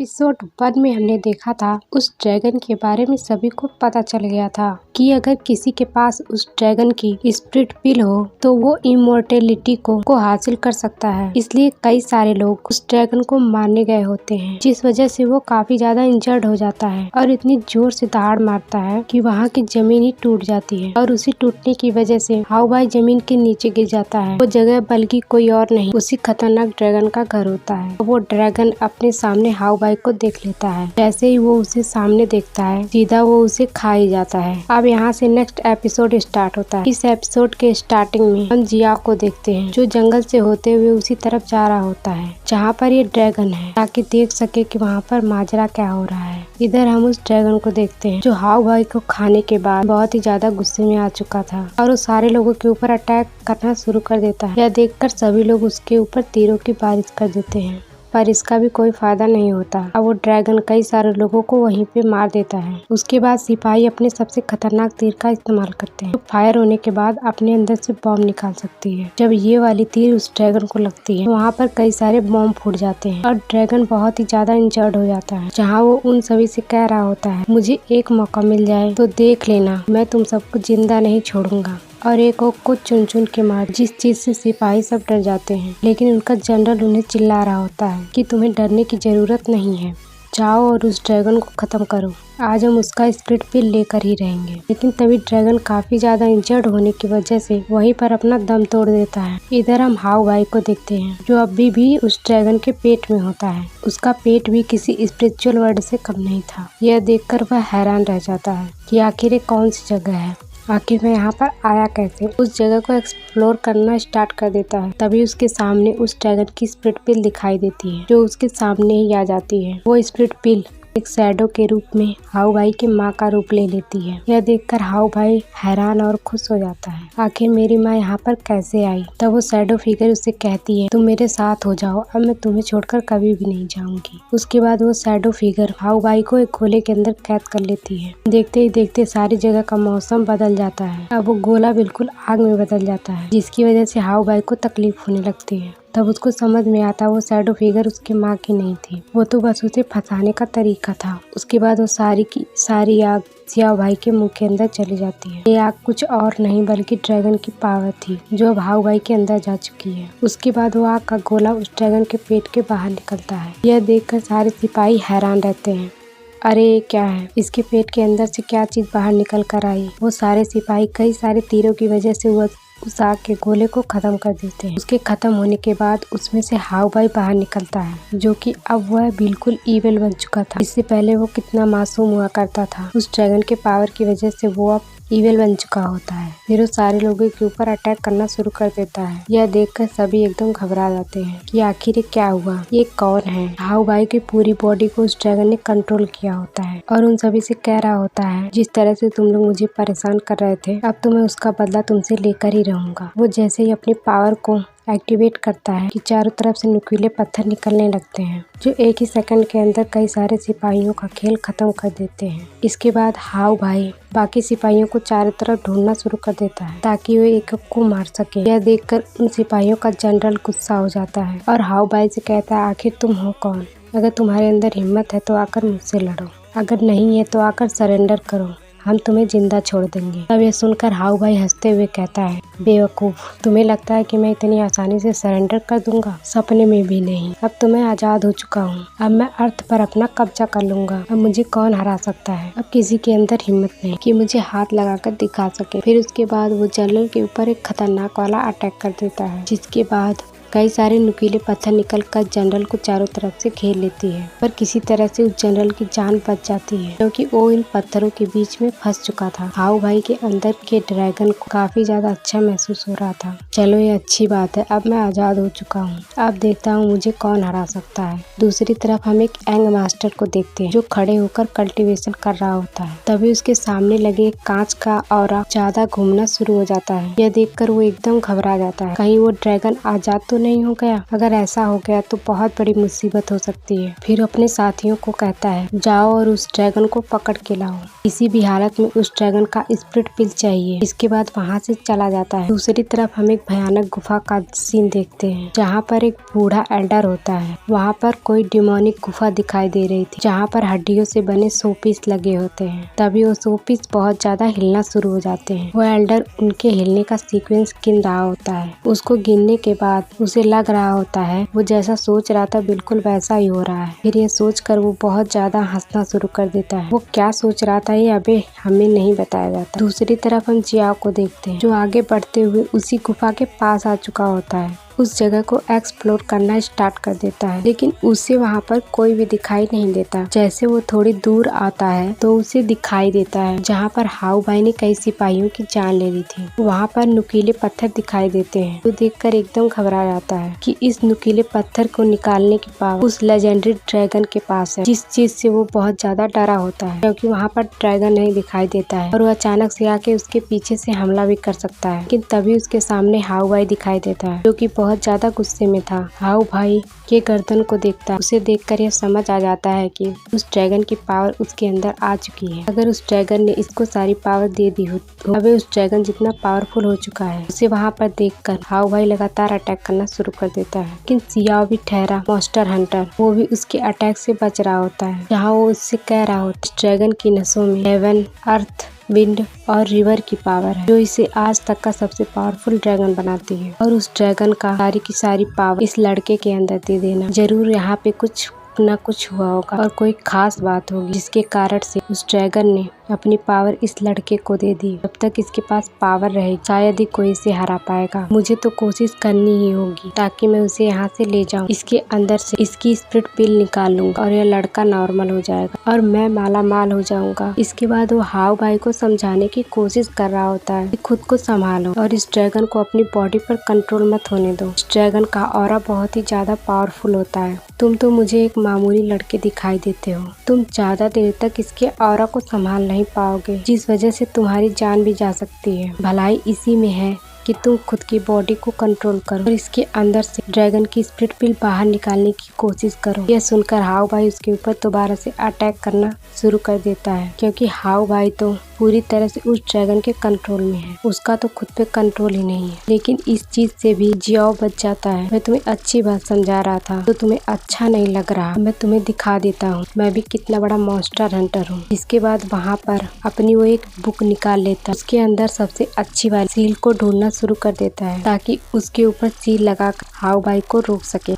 Episode 1 में हमने देखा था उस ड्रैगन के बारे में सभी को पता चल गया था कि अगर किसी के पास उस ड्रैगन की स्पिरिट पिल हो तो वो इमोर्टेलिटी को हासिल कर सकता है। इसलिए कई सारे लोग उस ड्रैगन को मारने गए होते हैं, जिस वजह से वो काफी ज्यादा इंजर्ड हो जाता है और इतनी जोर से दहाड़ मारता है कि वहाँ की जमीन ही टूट जाती है और उसी टूटने की वजह से हाउ भाई जमीन के नीचे गिर जाता है। वो जगह बल्कि कोई और नहीं, उसी खतरनाक ड्रैगन का घर होता है। वो ड्रैगन अपने सामने हाउ भाई को देख लेता है। जैसे ही वो उसे सामने देखता है सीधा वो उसे खा ही जाता है। अब यहाँ से नेक्स्ट एपिसोड स्टार्ट होता है। इस एपिसोड के स्टार्टिंग में हम जिया को देखते हैं जो जंगल से होते हुए उसी तरफ जा रहा होता है जहाँ पर ये ड्रैगन है, ताकि देख सके कि वहाँ पर माजरा क्या हो रहा है। इधर हम उस ड्रैगन को देखते हैं जो हाउ भाई को खाने के बाद बहुत ही ज्यादा गुस्से में आ चुका था और वो सारे लोगों के ऊपर अटैक करना शुरू कर देता है। यह देखकर सभी लोग उसके ऊपर तीरों की बारिश कर देते हैं, पर इसका भी कोई फायदा नहीं होता। अब वो ड्रैगन कई सारे लोगों को वहीं पे मार देता है। उसके बाद सिपाही अपने सबसे खतरनाक तीर का इस्तेमाल करते हैं, जो फायर होने के बाद अपने अंदर से बॉम्ब निकाल सकती है। जब ये वाली तीर उस ड्रैगन को लगती है वहाँ पर कई सारे बॉम्ब फूट जाते हैं और ड्रैगन बहुत ही ज्यादा इंजर्ड हो जाता है। जहाँ वो उन सभी से कह रहा होता है, मुझे एक मौका मिल जाए तो देख लेना, मैं तुम सबको जिंदा नहीं छोड़ूंगा। और एक को चुन चुन के मार, जिस चीज से सिपाही सब डर जाते हैं। लेकिन उनका जनरल उन्हें चिल्ला रहा होता है कि तुम्हें डरने की जरूरत नहीं है, जाओ और उस ड्रैगन को खत्म करो, आज हम उसका स्पिरिट पिल लेकर ही रहेंगे। लेकिन तभी ड्रैगन काफी ज्यादा इंजर्ड होने की वजह से वहीं पर अपना दम तोड़ देता है। इधर हम हाउ भाई को देखते हैं जो अभी भी उस ड्रैगन के पेट में होता है। उसका पेट भी किसी स्पिरिचुअल वर्ड से कम नहीं था। यह देखकर वह हैरान रह जाता है कि आखिर ये कौन सी जगह है, आखिर मैं यहाँ पर आया कैसे। उस जगह को एक्सप्लोर करना स्टार्ट कर देता है। तभी उसके सामने उस ड्रैगन की स्पिरिट पिल दिखाई देती है जो उसके सामने ही आ जाती है। वो स्पिरिट पिल एक शैडो के रूप में हाउ भाई की माँ का रूप ले लेती है। यह देखकर हाउ भाई हैरान और खुश हो जाता है, आखिर मेरी माँ यहाँ पर कैसे आई। तब वो शैडो फिगर उससे कहती है, तुम मेरे साथ हो जाओ, अब मैं तुम्हें छोड़कर कभी भी नहीं जाऊंगी। उसके बाद वो शैडो फिगर हाउ भाई को एक गोले के अंदर कैद कर लेती है। देखते ही देखते सारी जगह का मौसम बदल जाता है। अब वो गोला बिल्कुल आग में बदल जाता है, जिसकी वजह से हाउ भाई को तकलीफ होने लगती है। तब उसको समझ में आता वो शैडो फिगर उसकी माँ की नहीं थी, वो तो बस उसे फंसाने का तरीका था। उसके बाद वो सारी की सारी आग जिया भाई के मुंह के अंदर चली जाती है। ये आग कुछ और नहीं बल्कि ड्रैगन की पावर थी जो अब हाउ भाई के अंदर जा चुकी है। उसके बाद वो आग का गोला उस ड्रैगन के पेट के बाहर निकलता है। यह देखकर सारे सिपाही हैरान रहते हैं, अरे ये क्या है, इसके पेट के अंदर से क्या चीज बाहर निकल कर आई। वो सारे सिपाही कई सारे तीरों की वजह से उस आग के गोले को खत्म कर देते हैं। उसके खत्म होने के बाद उसमें से हाउ भाई बाहर निकलता है, जो कि अब वह बिल्कुल इविल बन चुका था। इससे पहले वो कितना मासूम हुआ करता था, उस ड्रैगन के पावर की वजह से वो अब इविल बन चुका होता है। फिर वो सारे लोगों के ऊपर अटैक करना शुरू कर देता है। यह देखकर सभी एकदम घबरा जाते हैं कि आखिर ये क्या हुआ, ये कौन है। हाउ भाई की पूरी बॉडी को उस ड्रैगन ने कंट्रोल किया होता है और उन सभी से कह रहा होता है, जिस तरह से तुम लोग मुझे परेशान कर रहे थे, अब तो मैं उसका बदला तुमसे लेकर ही रहूंगा। वो जैसे ही अपनी पावर को एक्टिवेट करता है कि चारों तरफ से नुकीले पत्थर निकलने लगते हैं, जो एक ही सेकंड के अंदर कई सारे सिपाहियों का खेल खत्म कर देते हैं। इसके बाद हाउ भाई बाकी सिपाहियों को चारों तरफ ढूंढना शुरू कर देता है ताकि वो एक को मार सके। यह देखकर उन सिपाहियों का जनरल गुस्सा हो जाता है और हाउ भाई से कहता है, आखिर तुम हो कौन, अगर तुम्हारे अंदर हिम्मत है तो आकर मुझसे लड़ो, अगर नहीं है तो आकर सरेंडर करो, हम तुम्हें जिंदा छोड़ देंगे। तब यह सुनकर हाउ भाई हंसते हुए कहता है, बेवकूफ, तुम्हें लगता है कि मैं इतनी आसानी से सरेंडर कर दूंगा, सपने में भी नहीं। अब तो मैं आजाद हो चुका हूँ, अब मैं अर्थ पर अपना कब्जा कर लूंगा, अब मुझे कौन हरा सकता है। अब किसी के अंदर हिम्मत नहीं कि मुझे हाथ लगाकर दिखा सके। फिर उसके बाद वो जनरल के ऊपर एक खतरनाक वाला अटैक कर देता है, जिसके बाद कई सारे नुकीले पत्थर निकलकर जनरल को चारों तरफ से घेर लेती है, पर किसी तरह से उस जनरल की जान बच जाती है क्योंकि वो इन पत्थरों के बीच में फंस चुका था। हाउ भाई के अंदर के ड्रैगन को काफी ज्यादा अच्छा महसूस हो रहा था। चलो ये अच्छी बात है, अब मैं आजाद हो चुका हूँ, अब देखता हूँ मुझे कौन हरा सकता है। दूसरी तरफ हम एक एंग मास्टर को देखते हैं जो खड़े होकर कल्टीवेशन कर रहा होता है। तभी उसके सामने लगे एक कांच का ऑरा ज्यादा घूमना शुरू हो जाता है। यह देखकर वो एकदम घबरा जाता है, कहीं वो ड्रैगन आजाद तो नहीं हो गया। अगर ऐसा हो गया तो बहुत बड़ी मुसीबत हो सकती है। फिर अपने साथियों को कहता है, जाओ और उस ड्रैगन को पकड़ के लाओ। किसी भी हालत में उस ड्रैगन का स्पिरिट पिल चाहिए। इसके बाद वहाँ से चला जाता है। दूसरी तरफ हम एक भयानक गुफा का सीन देखते हैं जहाँ पर एक बूढ़ा एल्डर होता है। वहाँ पर कोई डिमोनिक गुफा दिखाई दे रही थी जहाँ पर हड्डियों से बने शोपीस लगे होते हैं। तभी वो शोपीस बहुत ज्यादा हिलना शुरू हो जाते हैं। वो एल्डर उनके हिलने का सीक्वेंस गिन रहा होता है। उसको गिनने के बाद उसे लग रहा होता है वो जैसा सोच रहा था बिल्कुल वैसा ही हो रहा है। फिर ये सोचकर वो बहुत ज्यादा हंसना शुरू कर देता है। वो क्या सोच रहा था ये अभी हमें नहीं बताया जाता। दूसरी तरफ हम जियाओ को देखते हैं जो आगे बढ़ते हुए उसी गुफा के पास आ चुका होता है। उस जगह को एक्सप्लोर करना स्टार्ट कर देता है, लेकिन उसे वहाँ पर कोई भी दिखाई नहीं देता। जैसे वो थोड़ी दूर आता है तो उसे दिखाई देता है जहाँ पर हाउ भाई ने कई सिपाहियों की जान ले ली थी। वहाँ पर नुकीले पत्थर दिखाई देते हैं तो देखकर एकदम घबरा जाता है कि इस नुकीले पत्थर को निकालने की पावर उस लेजेंडरी ड्रैगन के पास है, जिस चीज से वो बहुत ज्यादा डरा होता है क्योंकि वहाँ पर ड्रैगन नहीं दिखाई देता है और वो अचानक से आके उसके पीछे से हमला भी कर सकता है। लेकिन तभी उसके सामने हाउ भाई दिखाई देता है जो कि बहुत ज्यादा गुस्से में था। हाउ भाई के गर्दन को देखता है। उसे देखकर यह समझ आ जाता है कि उस ड्रैगन की पावर उसके अंदर आ चुकी है। अगर उस ड्रैगन ने इसको सारी पावर दे दी हो तो अभी उस ड्रैगन जितना पावरफुल हो चुका है। उसे वहाँ पर देखकर हाउ भाई लगातार अटैक करना शुरू कर देता है। लेकिन सियाओ भी ठहरा मॉन्स्टर हंटर, वो भी उसके अटैक से बच रहा होता है। जहाँ वो उससे कह रहा होता है ड्रैगन की नसों में हेवन, अर्थ, विंड और रिवर की पावर है जो इसे आज तक का सबसे पावरफुल ड्रैगन बनाती है। और उस ड्रैगन का सारी की सारी पावर इस लड़के के अंदर दे देना। जरूर यहाँ पे कुछ न कुछ हुआ होगा और कोई खास बात होगी जिसके कारण से उस ड्रैगन ने अपनी पावर इस लड़के को दे दी। जब तक इसके पास पावर रहेगी शायद ही कोई इसे हरा पाएगा। मुझे तो कोशिश करनी ही होगी ताकि मैं उसे यहाँ से ले जाऊँ, इसके अंदर से इसकी स्पिरिट पिल निकाल लूंगा और यह लड़का नॉर्मल हो जाएगा और मैं माला माल हो जाऊंगा। इसके बाद वो हाउ भाई को समझाने की कोशिश कर रहा होता है कि खुद को संभालो और इस ड्रैगन को अपनी बॉडी पर कंट्रोल मत होने दो। इस ड्रैगन का ऑरा बहुत ही ज्यादा पावरफुल होता है। तुम तो मुझे एक मामूली लड़के दिखाई देते हो। तुम ज्यादा देर तक इसके ऑरा को संभाल नहीं पाओगे, जिस वजह से तुम्हारी जान भी जा सकती है। भलाई इसी में है कि तुम खुद की बॉडी को कंट्रोल करो और इसके अंदर से ड्रैगन की स्पिरिट पिल बाहर निकालने की कोशिश करो। यह सुनकर हाउ भाई उसके ऊपर दोबारा से अटैक करना शुरू कर देता है क्योंकि हाउ भाई तो पूरी तरह से उस ड्रैगन के कंट्रोल में है। उसका तो खुद पे कंट्रोल ही नहीं है। लेकिन इस चीज से भी जियाओ बच जाता है। मैं तुम्हें अच्छी बात समझा रहा था तो तुम्हें अच्छा नहीं लग रहा। मैं तुम्हें दिखा देता हूँ मैं भी कितना बड़ा मॉन्स्टर हंटर हूँ। इसके बाद वहाँ पर अपनी वो एक बुक निकाल लेता है। उसके अंदर सबसे अच्छी वाली सील को ढूंढना शुरू कर देता है ताकि उसके ऊपर सील लगा कर हाउ भाई को रोक सके।